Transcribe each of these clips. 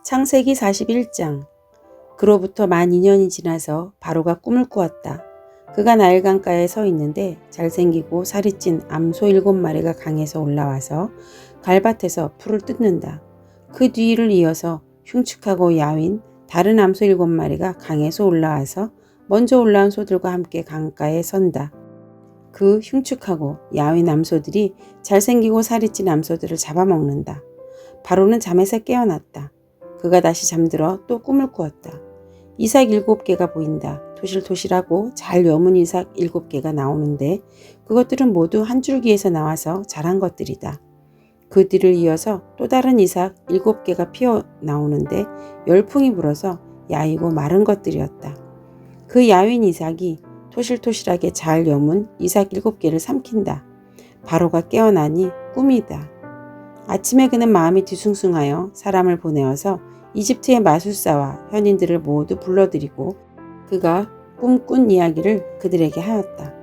창세기 41장. 그로부터 만 2년이 지나서 바로가 꿈을 꾸었다. 그가 나일강가에 서 있는데 잘생기고 살이 찐 암소 7마리가 강에서 올라와서 갈밭에서 풀을 뜯는다. 그 뒤를 이어서 흉측하고 야윈 다른 암소 7마리가 강에서 올라와서 먼저 올라온 소들과 함께 강가에 선다. 그 흉측하고 야윈 암소들이 잘생기고 살이 찐 암소들을 잡아먹는다. 바로는 잠에서 깨어났다. 그가 다시 잠들어 또 꿈을 꾸었다. 이삭 7개가 보인다. 토실토실하고 잘 여문 이삭 7개가 나오는데 그것들은 모두 한 줄기에서 나와서 자란 것들이다. 그 뒤를 이어서 또 다른 이삭 7개가 피어 나오는데 열풍이 불어서 야이고 마른 것들이었다. 그 야윈 이삭이 토실토실하게 잘 여문 이삭 7개를 삼킨다. 바로가 깨어나니 꿈이다. 아침에 그는 마음이 뒤숭숭하여 사람을 보내어서 이집트의 마술사와 현인들을 모두 불러들이고 그가 꿈꾼 이야기를 그들에게 하였다.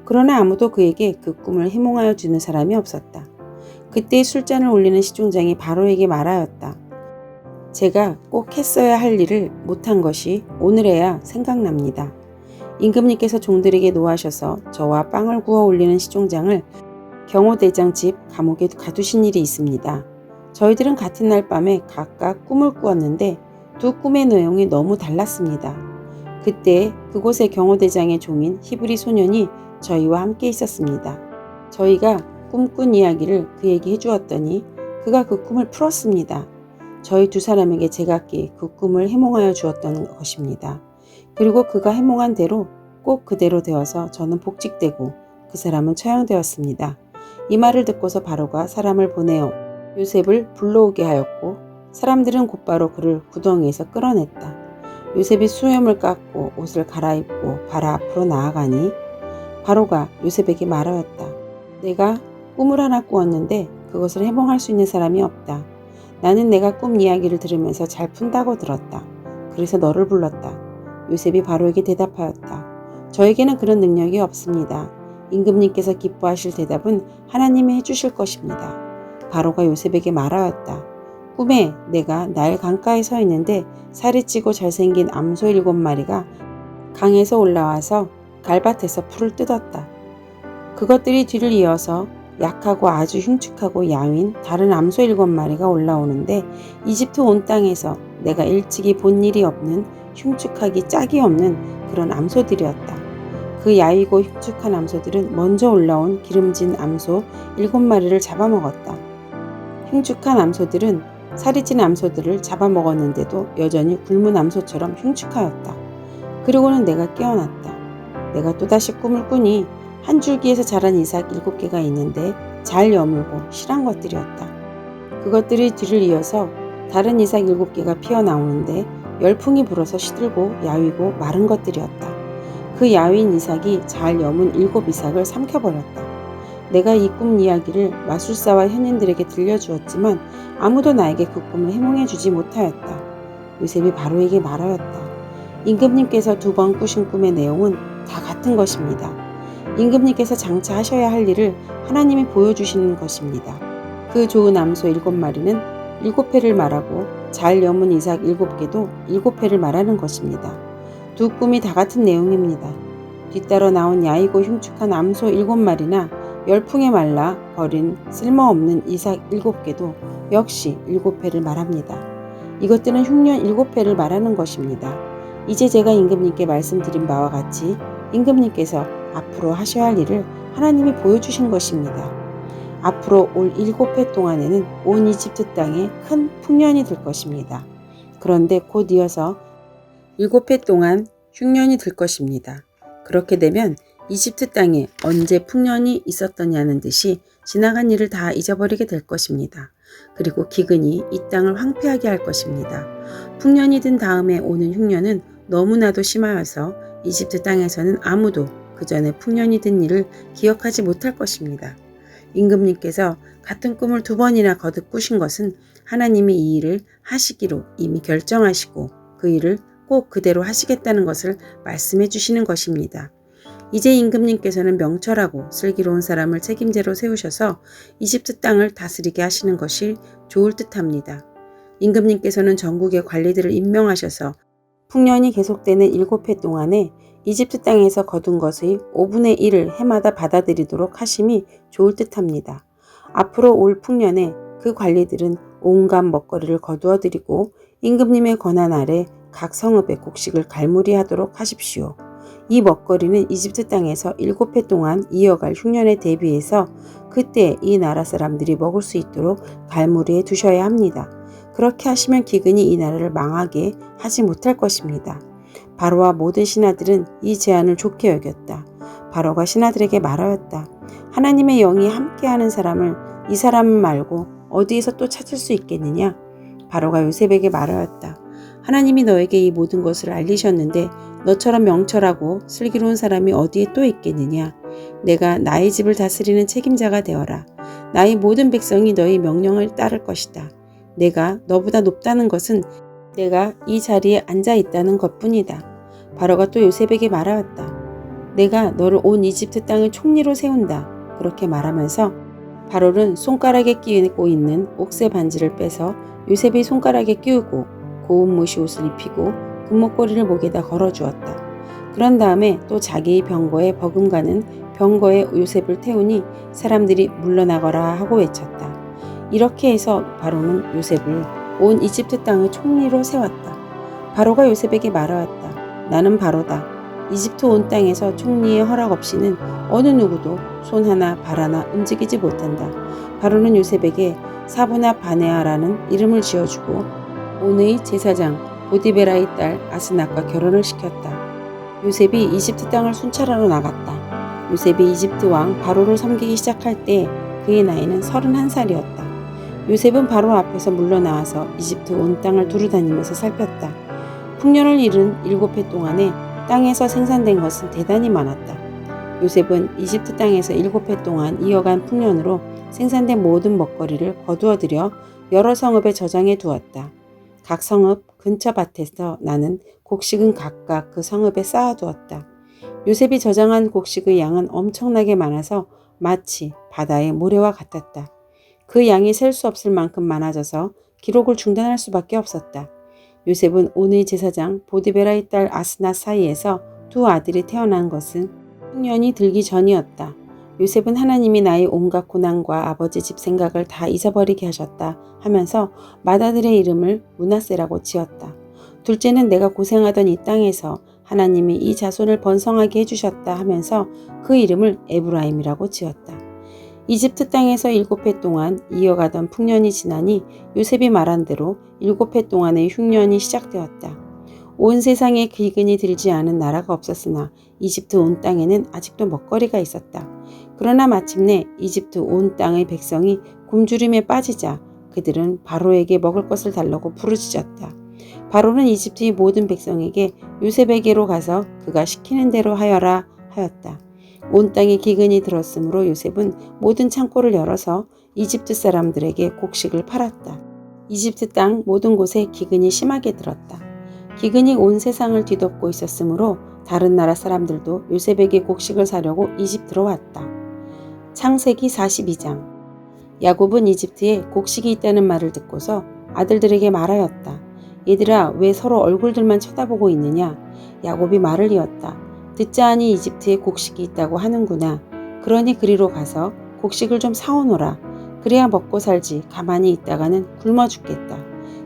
그러나 아무도 그에게 그 꿈을 해몽하여 주는 사람이 없었다. 그때 술잔을 올리는 시종장이 바로에게 말하였다. 제가 꼭 했어야 할 일을 못한 것이 오늘에야 생각납니다. 임금님께서 종들에게 노하셔서 저와 빵을 구워 올리는 시종장을 경호대장 집 감옥에 가두신 일이 있습니다. 저희들은 같은 날 밤에 각각 꿈을 꾸었는데 두 꿈의 내용이 너무 달랐습니다. 그때 그곳의 경호대장의 종인 히브리 소년이 저희와 함께 있었습니다. 저희가 꿈꾼 이야기를 그에게 해주었더니 그가 그 꿈을 풀었습니다. 저희 두 사람에게 제각기 그 꿈을 해몽하여 주었던 것입니다. 그리고 그가 해몽한 대로 꼭 그대로 되어서 저는 복직되고 그 사람은 처형되었습니다. 이 말을 듣고서 바로가 사람을 보내어 요셉을 불러오게 하였고 사람들은 곧바로 그를 구덩이에서 끌어냈다. 요셉이 수염을 깎고 옷을 갈아입고 바로 앞으로 나아가니 바로가 요셉에게 말하였다. 내가 꿈을 하나 꾸었는데 그것을 해몽할 수 있는 사람이 없다. 나는 내가 꿈 이야기를 들으면서 잘 푼다고 들었다. 그래서 너를 불렀다. 요셉이 바로에게 대답하였다. 저에게는 그런 능력이 없습니다. 임금님께서 기뻐하실 대답은 하나님이 해주실 것입니다. 바로가 요셉에게 말하였다. 꿈에 내가 나일 강가에 서 있는데 살이 찌고 잘생긴 암소 7마리가 강에서 올라와서 갈밭에서 풀을 뜯었다. 그것들이 뒤를 이어서 약하고 아주 흉측하고 야윈 다른 암소 7마리가 올라오는데 이집트 온 땅에서 내가 일찍이 본 일이 없는 흉측하기 짝이 없는 그런 암소들이었다. 그 야위고 흉측한 암소들은 먼저 올라온 기름진 암소 7마리를 잡아먹었다. 흉측한 암소들은 살이 찐 암소들을 잡아먹었는데도 여전히 굶은 암소처럼 흉측하였다. 그리고는 내가 깨어났다. 내가 또다시 꿈을 꾸니 한 줄기에서 자란 이삭 7개가 있는데 잘 여물고 실한 것들이었다. 그것들이 뒤를 이어서 다른 이삭 7개가 피어나오는데 열풍이 불어서 시들고 야위고 마른 것들이었다. 그 야윈 이삭이 잘 여문 7 이삭을 삼켜버렸다. 내가 이 꿈 이야기를 마술사와 현인들에게 들려주었지만 아무도 나에게 그 꿈을 해몽해 주지 못하였다. 요셉이 바로에게 말하였다. 임금님께서 2번 꾸신 꿈의 내용은 다 같은 것입니다. 임금님께서 장차 하셔야 할 일을 하나님이 보여주시는 것입니다. 그 좋은 암소 7마리는 7회를 말하고 잘 여문 이삭 7개도 7회를 말하는 것입니다. 두 꿈이 다 같은 내용입니다. 뒤따라 나온 야이고 흉측한 암소 7마리나 열풍에 말라 버린 쓸모없는 이삭 7개도 역시 7회를 말합니다. 이것들은 흉년 7회를 말하는 것입니다. 이제 제가 임금님께 말씀드린 바와 같이 임금님께서 앞으로 하셔야 할 일을 하나님이 보여주신 것입니다. 앞으로 올 7회 동안에는 온 이집트 땅에 큰 풍년이 들 것입니다. 그런데 곧 이어서 7회 동안 흉년이 들 것입니다. 그렇게 되면 이집트 땅에 언제 풍년이 있었더냐는 듯이 지나간 일을 다 잊어버리게 될 것입니다. 그리고 기근이 이 땅을 황폐하게 할 것입니다. 풍년이 든 다음에 오는 흉년은 너무나도 심하여서 이집트 땅에서는 아무도 그 전에 풍년이 든 일을 기억하지 못할 것입니다. 임금님께서 같은 꿈을 2번이나 거듭 꾸신 것은 하나님이 이 일을 하시기로 이미 결정하시고 그 일을 꼭 그대로 하시겠다는 것을 말씀해 주시는 것입니다. 이제 임금님께서는 명철하고 슬기로운 사람을 책임자로 세우셔서 이집트 땅을 다스리게 하시는 것이 좋을 듯합니다. 임금님께서는 전국의 관리들을 임명하셔서 풍년이 계속되는 7해 동안에 이집트 땅에서 거둔 것의 5분의 1을 해마다 받아들이도록 하심이 좋을 듯합니다. 앞으로 올 풍년에 그 관리들은 온갖 먹거리를 거두어 드리고 임금님의 권한 아래 각 성읍의 곡식을 갈무리하도록 하십시오. 이 먹거리는 이집트 땅에서 7해 동안 이어갈 흉년에 대비해서 그때 이 나라 사람들이 먹을 수 있도록 갈무리해 두셔야 합니다. 그렇게 하시면 기근이 이 나라를 망하게 하지 못할 것입니다. 바로와 모든 신하들은 이 제안을 좋게 여겼다. 바로가 신하들에게 말하였다. 하나님의 영이 함께하는 사람을 이 사람 말고 어디에서 또 찾을 수 있겠느냐? 바로가 요셉에게 말하였다. 하나님이 너에게 이 모든 것을 알리셨는데 너처럼 명철하고 슬기로운 사람이 어디에 또 있겠느냐? 내가 나의 집을 다스리는 책임자가 되어라. 나의 모든 백성이 너의 명령을 따를 것이다. 내가 너보다 높다는 것은 내가 이 자리에 앉아 있다는 것뿐이다. 바로가 또 요셉에게 말하였다. 내가 너를 온 이집트 땅의 총리로 세운다. 그렇게 말하면서 바로는 손가락에 끼고 있는 옥새 반지를 빼서 요셉의 손가락에 끼우고 고운 무시 옷을 입히고 금목걸이를 목에다 걸어주었다. 그런 다음에 또 자기의 병거에 버금가는 병거에 요셉을 태우니 사람들이 물러나거라 하고 외쳤다. 이렇게 해서 바로는 요셉을 온 이집트 땅의 총리로 세웠다. 바로가 요셉에게 말하였다. 나는 바로다. 이집트 온 땅에서 총리의 허락 없이는 어느 누구도 손 하나 발 하나 움직이지 못한다. 바로는 요셉에게 사부나 바네아라는 이름을 지어주고 온의 제사장 보디베라의 딸 아스낫과 결혼을 시켰다. 요셉이 이집트 땅을 순찰하러 나갔다. 요셉이 이집트 왕 바로를 섬기기 시작할 때 그의 나이는 31살이었다. 요셉은 바로 앞에서 물러나와서 이집트 온 땅을 두루다니면서 살폈다. 풍년을 이른 7해 동안에 땅에서 생산된 것은 대단히 많았다. 요셉은 이집트 땅에서 7해 동안 이어간 풍년으로 생산된 모든 먹거리를 거두어 들여 여러 성읍에 저장해 두었다. 각 성읍 근처 밭에서 나는 곡식은 각각 그 성읍에 쌓아두었다. 요셉이 저장한 곡식의 양은 엄청나게 많아서 마치 바다의 모래와 같았다. 그 양이 셀 수 없을 만큼 많아져서 기록을 중단할 수밖에 없었다. 요셉은 온의 제사장 보디베라의 딸 아스낫 사이에서 두 아들이 태어난 것은 풍년이 들기 전이었다. 요셉은 하나님이 나의 온갖 고난과 아버지 집 생각을 다 잊어버리게 하셨다 하면서 맏아들의 이름을 므낫세라고 지었다. 둘째는 내가 고생하던 이 땅에서 하나님이 이 자손을 번성하게 해주셨다 하면서 그 이름을 에브라임이라고 지었다. 이집트 땅에서 7해 동안 이어가던 풍년이 지나니 요셉이 말한 대로 7해 동안의 흉년이 시작되었다. 온 세상에 기근이 들지 않은 나라가 없었으나 이집트 온 땅에는 아직도 먹거리가 있었다. 그러나 마침내 이집트 온 땅의 백성이 굶주림에 빠지자 그들은 바로에게 먹을 것을 달라고 부르짖었다. 바로는 이집트의 모든 백성에게 요셉에게로 가서 그가 시키는 대로 하여라 하였다. 온 땅에 기근이 들었으므로 요셉은 모든 창고를 열어서 이집트 사람들에게 곡식을 팔았다. 이집트 땅 모든 곳에 기근이 심하게 들었다. 기근이 온 세상을 뒤덮고 있었으므로 다른 나라 사람들도 요셉에게 곡식을 사려고 이집트로 왔다. 창세기 42장. 야곱은 이집트에 곡식이 있다는 말을 듣고서 아들들에게 말하였다. 얘들아, 왜 서로 얼굴들만 쳐다보고 있느냐? 야곱이 말을 이었다. 듣자하니 이집트에 곡식이 있다고 하는구나. 그러니 그리로 가서 곡식을 좀 사오너라. 그래야 먹고 살지 가만히 있다가는 굶어 죽겠다.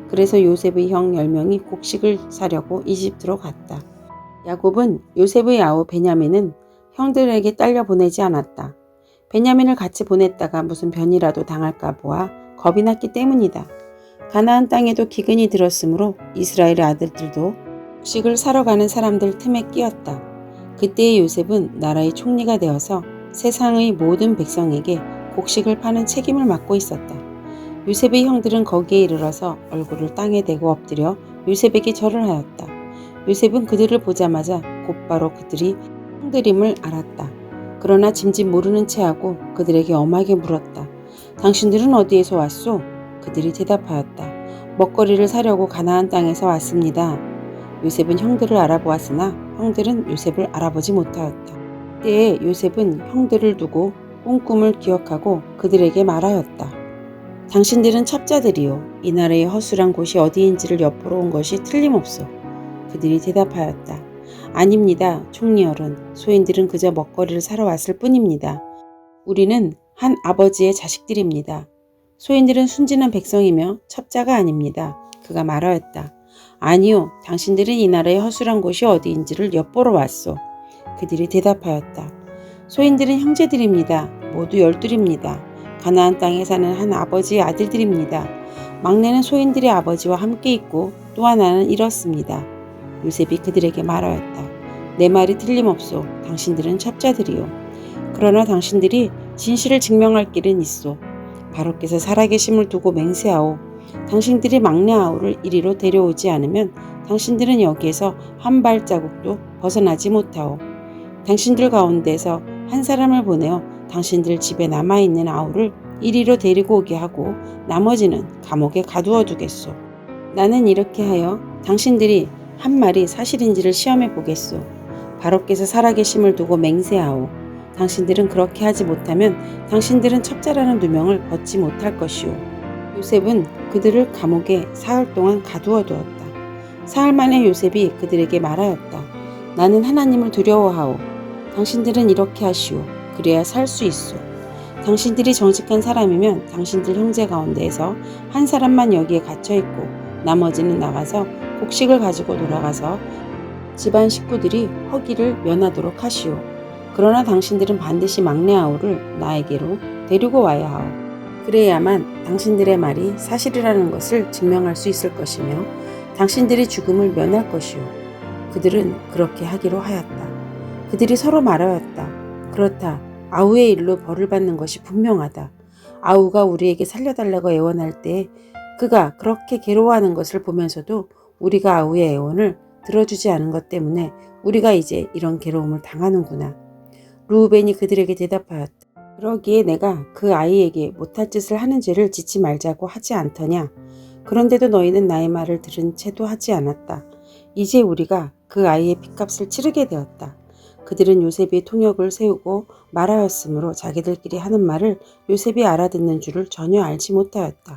그래서 요셉의 형 10명이 곡식을 사려고 이집트로 갔다. 야곱은 요셉의 아우 베냐민은 형들에게 딸려 보내지 않았다. 베냐민을 같이 보냈다가 무슨 변이라도 당할까 보아 겁이 났기 때문이다. 가나안 땅에도 기근이 들었으므로 이스라엘의 아들들도 곡식을 사러 가는 사람들 틈에 끼었다. 그때의 요셉은 나라의 총리가 되어서 세상의 모든 백성에게 곡식을 파는 책임을 맡고 있었다. 요셉의 형들은 거기에 이르러서 얼굴을 땅에 대고 엎드려 요셉에게 절을 하였다. 요셉은 그들을 보자마자 곧바로 그들이 형들임을 알았다. 그러나 짐짓 모르는 체하고 그들에게 엄하게 물었다. 당신들은 어디에서 왔소? 그들이 대답하였다. 먹거리를 사려고 가나안 땅에서 왔습니다. 요셉은 형들을 알아보았으나 형들은 요셉을 알아보지 못하였다. 그때에 요셉은 형들을 두고 꾼 꿈을 기억하고 그들에게 말하였다. 당신들은 첩자들이요. 이 나라의 허술한 곳이 어디인지를 엿보러 온 것이 틀림없소. 그들이 대답하였다. 아닙니다. 총리어른. 소인들은 그저 먹거리를 사러 왔을 뿐입니다. 우리는 한 아버지의 자식들입니다. 소인들은 순진한 백성이며 첩자가 아닙니다. 그가 말하였다. 아니요. 당신들은 이 나라의 허술한 곳이 어디인지를 엿보러 왔소. 그들이 대답하였다. 소인들은 형제들입니다. 모두 12입니다. 가나안 땅에 사는 한 아버지의 아들들입니다. 막내는 소인들의 아버지와 함께 있고 또 하나는 이렇습니다. 요셉이 그들에게 말하였다. 내 말이 틀림없소. 당신들은 첩자들이요. 그러나 당신들이 진실을 증명할 길은 있소. 바로께서 살아계심을 두고 맹세하오. 당신들이 막내 아우를 이리로 데려오지 않으면 당신들은 여기에서 한 발자국도 벗어나지 못하오. 당신들 가운데서 한 사람을 보내어 당신들 집에 남아있는 아우를 이리로 데리고 오게 하고 나머지는 감옥에 가두어 두겠소. 나는 이렇게 하여 당신들이 한 말이 사실인지를 시험해 보겠소. 바로께서 살아계심을 두고 맹세하오. 당신들은 그렇게 하지 못하면 당신들은 첩자라는 누명을 벗지 못할 것이오. 요셉은 그들을 감옥에 사흘 동안 가두어 두었다. 사흘 만에 요셉이 그들에게 말하였다. 나는 하나님을 두려워하오. 당신들은 이렇게 하시오. 그래야 살 수 있소. 당신들이 정직한 사람이면 당신들 형제 가운데에서 한 사람만 여기에 갇혀있고 나머지는 나가서 곡식을 가지고 돌아가서 집안 식구들이 허기를 면하도록 하시오. 그러나 당신들은 반드시 막내 아우를 나에게로 데리고 와야 하오. 그래야만 당신들의 말이 사실이라는 것을 증명할 수 있을 것이며 당신들이 죽음을 면할 것이오. 그들은 그렇게 하기로 하였다. 그들이 서로 말하였다. 그렇다. 아우의 일로 벌을 받는 것이 분명하다. 아우가 우리에게 살려달라고 애원할 때 그가 그렇게 괴로워하는 것을 보면서도 우리가 아우의 애원을 들어주지 않은 것 때문에 우리가 이제 이런 괴로움을 당하는구나. 르우벤이 그들에게 대답하였다. 그러기에 내가 그 아이에게 못할 짓을 하는 죄를 짓지 말자고 하지 않더냐. 그런데도 너희는 나의 말을 들은 채도 하지 않았다. 이제 우리가 그 아이의 핏값을 치르게 되었다. 그들은 요셉이 통역을 세우고 말하였으므로 자기들끼리 하는 말을 요셉이 알아듣는 줄을 전혀 알지 못하였다.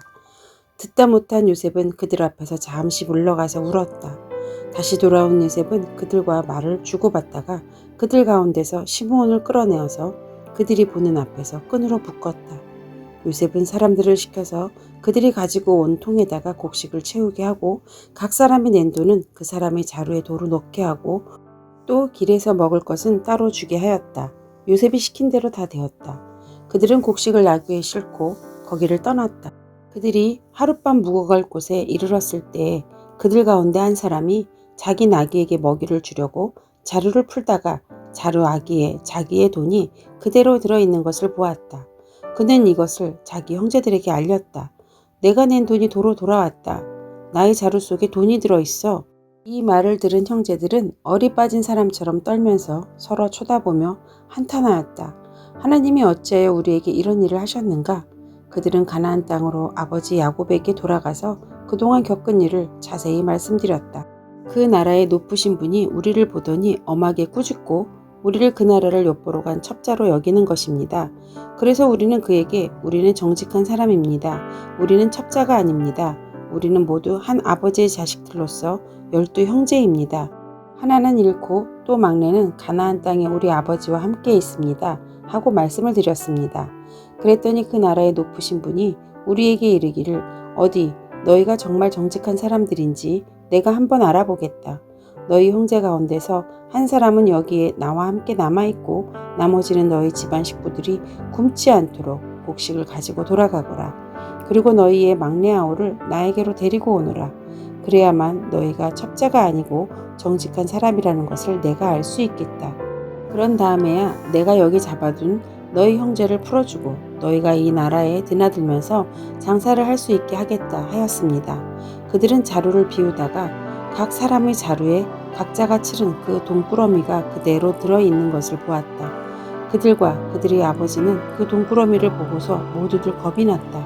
듣다 못한 요셉은 그들 앞에서 잠시 물러가서 울었다. 다시 돌아온 요셉은 그들과 말을 주고받다가 그들 가운데서 시므온을 끌어내어서 그들이 보는 앞에서 끈으로 묶었다. 요셉은 사람들을 시켜서 그들이 가지고 온 통에다가 곡식을 채우게 하고 각 사람이 낸 돈은 그 사람의 자루에 도로 넣게 하고 또 길에서 먹을 것은 따로 주게 하였다. 요셉이 시킨 대로 다 되었다. 그들은 곡식을 나귀에 싣고 거기를 떠났다. 그들이 하룻밤 묵어갈 곳에 이르렀을 때 그들 가운데 한 사람이 자기 나귀에게 먹이를 주려고 자루를 풀다가 자루 아기에 자기의 돈이 그대로 들어있는 것을 보았다. 그는 이것을 자기 형제들에게 알렸다. 내가 낸 돈이 도로 돌아왔다. 나의 자루 속에 돈이 들어있어. 이 말을 들은 형제들은 얼이 빠진 사람처럼 떨면서 서로 쳐다보며 한탄하였다. 하나님이 어찌하여 우리에게 이런 일을 하셨는가? 그들은 가나안 땅으로 아버지 야곱에게 돌아가서 그동안 겪은 일을 자세히 말씀드렸다. 그 나라의 높으신 분이 우리를 보더니 엄하게 꾸짖고 우리를 그 나라를 엿보러 간 첩자로 여기는 것입니다. 그래서 우리는 그에게 우리는 정직한 사람입니다. 우리는 첩자가 아닙니다. 우리는 모두 한 아버지의 자식들로서 12 형제입니다. 하나는 잃고 또 막내는 가나안 땅에 우리 아버지와 함께 있습니다. 하고 말씀을 드렸습니다. 그랬더니 그 나라의 높으신 분이 우리에게 이르기를 어디 너희가 정말 정직한 사람들인지 내가 한번 알아보겠다. 너희 형제 가운데서 한 사람은 여기에 나와 함께 남아있고 나머지는 너희 집안 식구들이 굶지 않도록 곡식을 가지고 돌아가거라. 그리고 너희의 막내 아우를 나에게로 데리고 오너라. 그래야만 너희가 첩자가 아니고 정직한 사람이라는 것을 내가 알 수 있겠다. 그런 다음에야 내가 여기 잡아둔 너희 형제를 풀어주고 너희가 이 나라에 드나들면서 장사를 할 수 있게 하겠다 하였습니다. 그들은 자루를 비우다가 각 사람의 자루에 각자가 치른 그 돈꾸러미가 그대로 들어있는 것을 보았다. 그들과 그들의 아버지는 그 돈꾸러미를 보고서 모두들 겁이 났다.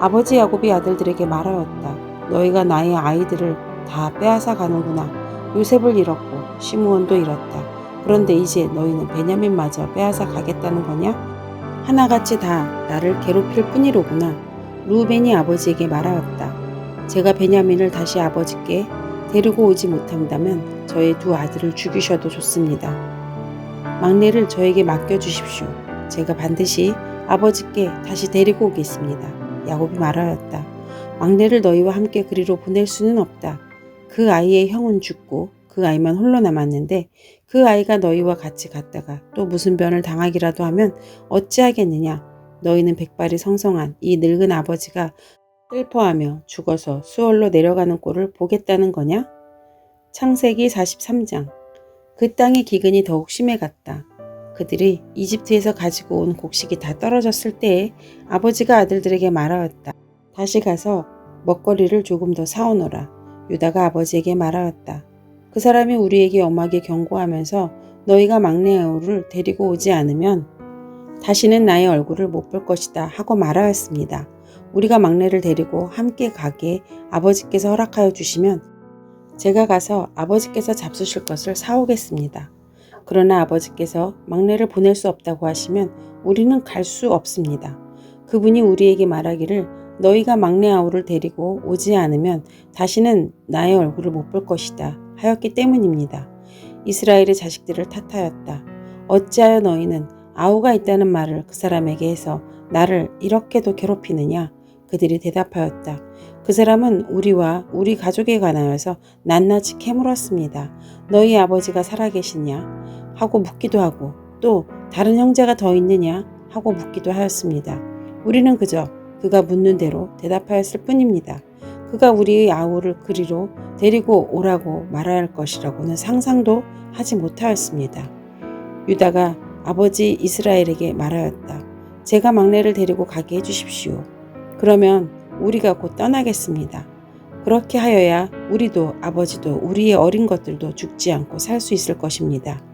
아버지 야곱이 아들들에게 말하였다. 너희가 나의 아이들을 다 빼앗아 가는구나. 요셉을 잃었고 시므온도 잃었다. 그런데 이제 너희는 베냐민마저 빼앗아 가겠다는 거냐? 하나같이 다 나를 괴롭힐 뿐이로구나. 루벤이 아버지에게 말하였다. 제가 베냐민을 다시 아버지께 데리고 오지 못한다면 저의 두 아들을 죽이셔도 좋습니다. 막내를 저에게 맡겨주십시오. 제가 반드시 아버지께 다시 데리고 오겠습니다. 야곱이 말하였다. 막내를 너희와 함께 그리로 보낼 수는 없다. 그 아이의 형은 죽고 그 아이만 홀로 남았는데 그 아이가 너희와 같이 갔다가 또 무슨 변을 당하기라도 하면 어찌하겠느냐. 너희는 백발이 성성한 이 늙은 아버지가 슬퍼하며 죽어서 수월로 내려가는 꼴을 보겠다는 거냐? 창세기 43장. 그 땅의 기근이 더욱 심해갔다. 그들이 이집트에서 가지고 온 곡식이 다 떨어졌을 때에 아버지가 아들들에게 말하였다. 다시 가서 먹거리를 조금 더 사오너라. 유다가 아버지에게 말하였다. 그 사람이 우리에게 엄하게 경고하면서 너희가 막내 아우를 데리고 오지 않으면 다시는 나의 얼굴을 못 볼 것이다 하고 말하였습니다. 우리가 막내를 데리고 함께 가게 아버지께서 허락하여 주시면 제가 가서 아버지께서 잡수실 것을 사오겠습니다. 그러나 아버지께서 막내를 보낼 수 없다고 하시면 우리는 갈 수 없습니다. 그분이 우리에게 말하기를 너희가 막내 아우를 데리고 오지 않으면 다시는 나의 얼굴을 못 볼 것이다 하였기 때문입니다. 이스라엘의 자식들을 탓하였다. 어찌하여 너희는 아우가 있다는 말을 그 사람에게 해서 나를 이렇게도 괴롭히느냐? 그들이 대답하였다. 그 사람은 우리와 우리 가족에 관하여서 낱낱이 캐물었습니다. 너희 아버지가 살아계시냐? 하고 묻기도 하고 또 다른 형제가 더 있느냐? 하고 묻기도 하였습니다. 우리는 그저 그가 묻는 대로 대답하였을 뿐입니다. 그가 우리의 아우를 그리로 데리고 오라고 말해야 할 것이라고는 상상도 하지 못하였습니다. 유다가 아버지 이스라엘에게 말하였다. 제가 막내를 데리고 가게 해주십시오. 그러면 우리가 곧 떠나겠습니다. 그렇게 하여야 우리도 아버지도 우리의 어린 것들도 죽지 않고 살 수 있을 것입니다.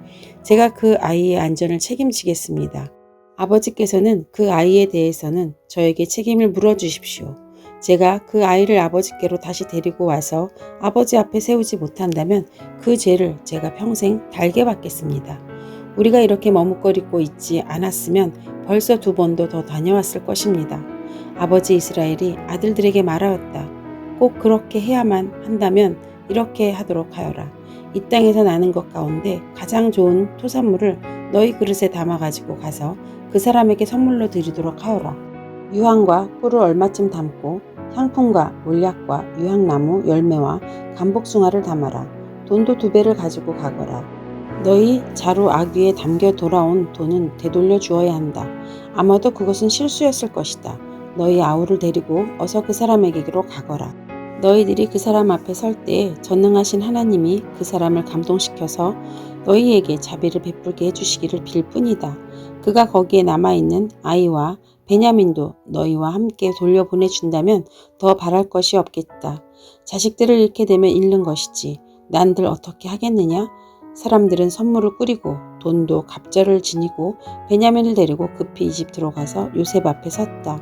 제가 그 아이의 안전을 책임지겠습니다. 아버지께서는 그 아이에 대해서는 저에게 책임을 물어주십시오. 제가 그 아이를 아버지께로 다시 데리고 와서 아버지 앞에 세우지 못한다면 그 죄를 제가 평생 달게 받겠습니다. 우리가 이렇게 머뭇거리고 있지 않았으면 벌써 2번도 더 다녀왔을 것입니다. 아버지 이스라엘이 아들들에게 말하였다. 꼭 그렇게 해야만 한다면 이렇게 하도록 하여라. 이 땅에서 나는 것 가운데 가장 좋은 토산물을 너희 그릇에 담아 가지고 가서 그 사람에게 선물로 드리도록 하여라. 유황과 꿀을 얼마쯤 담고 향품과 몰약과 유향나무 열매와 감복숭아를 담아라. 돈도 2배를 가지고 가거라. 너희 자루 아귀에 담겨 돌아온 돈은 되돌려 주어야 한다. 아마도 그것은 실수였을 것이다. 너희 아우를 데리고 어서 그 사람에게로 가거라. 너희들이 그 사람 앞에 설 때에 전능하신 하나님이 그 사람을 감동시켜서 너희에게 자비를 베풀게 해주시기를 빌 뿐이다. 그가 거기에 남아있는 아이와 베냐민도 너희와 함께 돌려보내준다면 더 바랄 것이 없겠다. 자식들을 잃게 되면 잃는 것이지 난들 어떻게 하겠느냐? 사람들은 선물을 꾸리고 돈도 갑절을 지니고 베냐민을 데리고 급히 이집트로 가서 요셉 앞에 섰다.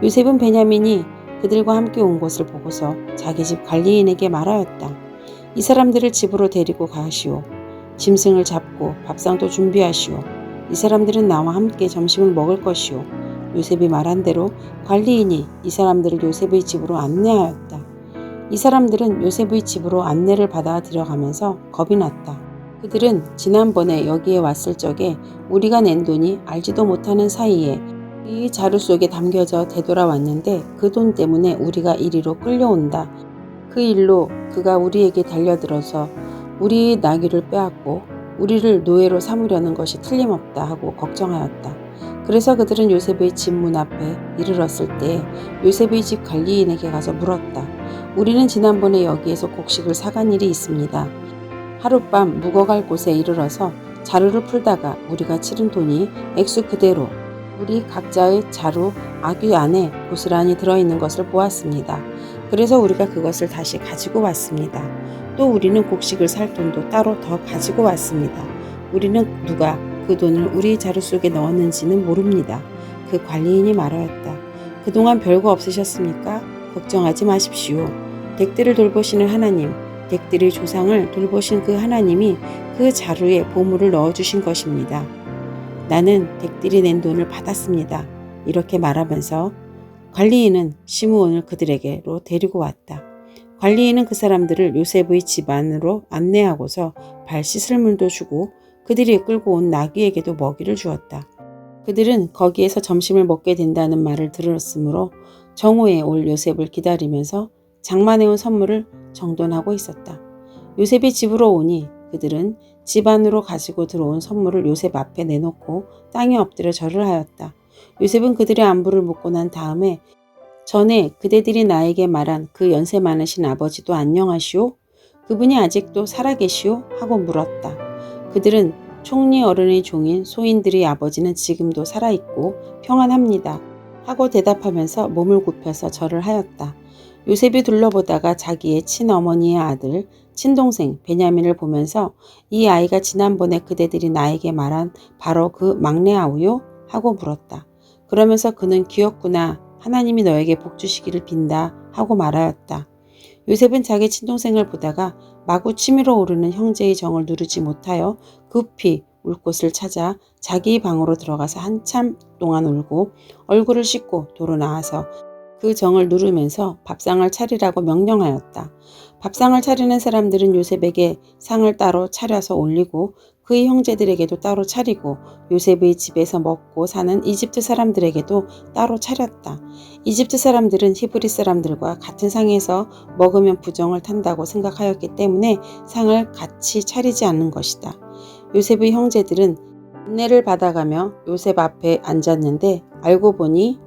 요셉은 베냐민이 그들과 함께 온 것을 보고서 자기 집 관리인에게 말하였다. 이 사람들을 집으로 데리고 가시오. 짐승을 잡고 밥상도 준비하시오. 이 사람들은 나와 함께 점심을 먹을 것이오. 요셉이 말한 대로 관리인이 이 사람들을 요셉의 집으로 안내하였다. 이 사람들은 요셉의 집으로 안내를 받아 들어가면서 겁이 났다. 그들은 지난번에 여기에 왔을 적에 우리가 낸 돈이 알지도 못하는 사이에 이 자루 속에 담겨져 되돌아왔는데 그 돈 때문에 우리가 이리로 끌려온다. 그 일로 그가 우리에게 달려들어서 우리의 나귀를 빼앗고 우리를 노예로 삼으려는 것이 틀림없다 하고 걱정하였다. 그래서 그들은 요셉의 집 문 앞에 이르렀을 때 요셉의 집 관리인에게 가서 물었다. 우리는 지난번에 여기에서 곡식을 사간 일이 있습니다. 하룻밤 묵어갈 곳에 이르러서 자루를 풀다가 우리가 치른 돈이 액수 그대로 우리 각자의 자루 아귀 안에 고스란히 들어있는 것을 보았습니다. 그래서 우리가 그것을 다시 가지고 왔습니다. 또 우리는 곡식을 살 돈도 따로 더 가지고 왔습니다. 우리는 누가 그 돈을 우리 자루 속에 넣었는지는 모릅니다. 그 관리인이 말하였다. 그동안 별거 없으셨습니까? 걱정하지 마십시오. 댁들을 돌보시는 하나님, 댁들의 조상을 돌보신 그 하나님이 그 자루에 보물을 넣어주신 것입니다. 나는 댁들이 낸 돈을 받았습니다. 이렇게 말하면서 관리인은 시므온을 그들에게로 데리고 왔다. 관리인은 그 사람들을 요셉의 집 안으로 안내하고서 발 씻을 물도 주고 그들이 끌고 온 나귀에게도 먹이를 주었다. 그들은 거기에서 점심을 먹게 된다는 말을 들었으므로 정오에 올 요셉을 기다리면서 장만해온 선물을 정돈하고 있었다. 요셉이 집으로 오니 그들은 집 안으로 가지고 들어온 선물을 요셉 앞에 내놓고 땅에 엎드려 절을 하였다. 요셉은 그들의 안부를 묻고 난 다음에 전에 그대들이 나에게 말한 그 연세 많으신 아버지도 안녕하시오? 그분이 아직도 살아계시오? 하고 물었다. 그들은 총리 어른의 종인 소인들의 아버지는 지금도 살아있고 평안합니다. 하고 대답하면서 몸을 굽혀서 절을 하였다. 요셉이 둘러보다가 자기의 친어머니의 아들, 친동생 베냐민을 보면서 이 아이가 지난번에 그대들이 나에게 말한 바로 그 막내 아우요? 하고 물었다. 그러면서 그는 귀엽구나. 하나님이 너에게 복 주시기를 빈다. 하고 말하였다. 요셉은 자기 친동생을 보다가 마구 치밀어 오르는 형제의 정을 누르지 못하여 급히 울 곳을 찾아 자기 방으로 들어가서 한참 동안 울고 얼굴을 씻고 도로 나와서 그 정을 누르면서 밥상을 차리라고 명령하였다. 밥상을 차리는 사람들은 요셉에게 상을 따로 차려서 올리고 그의 형제들에게도 따로 차리고 요셉의 집에서 먹고 사는 이집트 사람들에게도 따로 차렸다. 이집트 사람들은 히브리 사람들과 같은 상에서 먹으면 부정을 탄다고 생각하였기 때문에 상을 같이 차리지 않는 것이다. 요셉의 형제들은 안내를 받아가며 요셉 앞에 앉았는데 알고 보니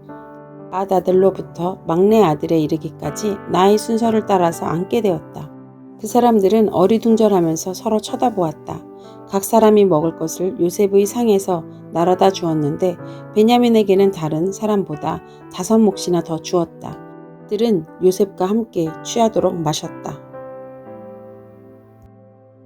맏아들로부터 막내 아들에 이르기까지 나의 순서를 따라서 앉게 되었다. 그 사람들은 어리둥절하면서 서로 쳐다보았다. 각 사람이 먹을 것을 요셉의 상에서 날아다 주었는데 베냐민에게는 다른 사람보다 5몫이나 더 주었다. 그들은 요셉과 함께 취하도록 마셨다.